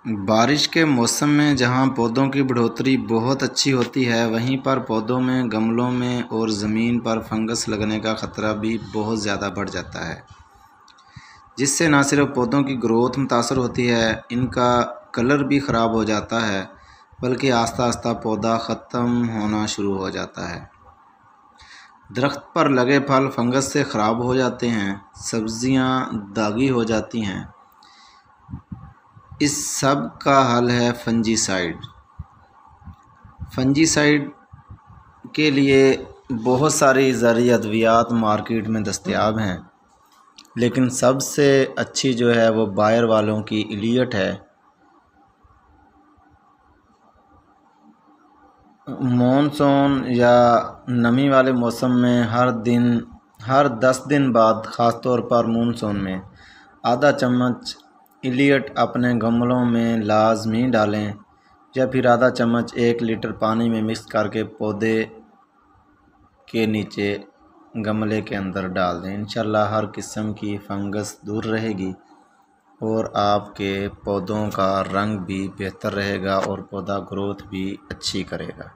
بارش کے موسم میں جہاں پودوں کی بڑھوتری بہت اچھی ہوتی ہے، وہیں پر پودوں میں، گملوں میں اور زمین پر فنگس لگنے کا خطرہ بھی بہت زیادہ بڑھ جاتا ہے، جس سے نہ صرف پودوں کی گروتھ متاثر ہوتی ہے، ان کا کلر بھی خراب ہو جاتا ہے، بلکہ آہستہ آہستہ پودا ختم ہونا شروع ہو جاتا ہے۔ درخت پر لگے پھل فنگس سے خراب ہو جاتے ہیں، سبزیاں داغی ہو جاتی ہیں۔ اس سب کا حل ہے فنجی سائیڈ۔ فنجی سائیڈ کے لیے بہت ساری زرعی ادویات مارکیٹ میں دستیاب ہیں، لیکن سب سے اچھی جو ہے وہ بائر والوں کی ایلیٹ ہے۔ مونسون یا نمی والے موسم میں ہر 10 دن بعد، خاص طور پر مونسون میں، آدھا چمچ ایلیٹ اپنے گملوں میں لازمی ڈالیں، یا پھر آدھا چمچ 1 لیٹر پانی میں مکس کر کے پودے کے نیچے گملے کے اندر ڈال دیں۔ انشاءاللہ ہر قسم کی فنگس دور رہے گی اور آپ کے پودوں کا رنگ بھی بہتر رہے گا اور پودا گروتھ بھی اچھی کرے گا۔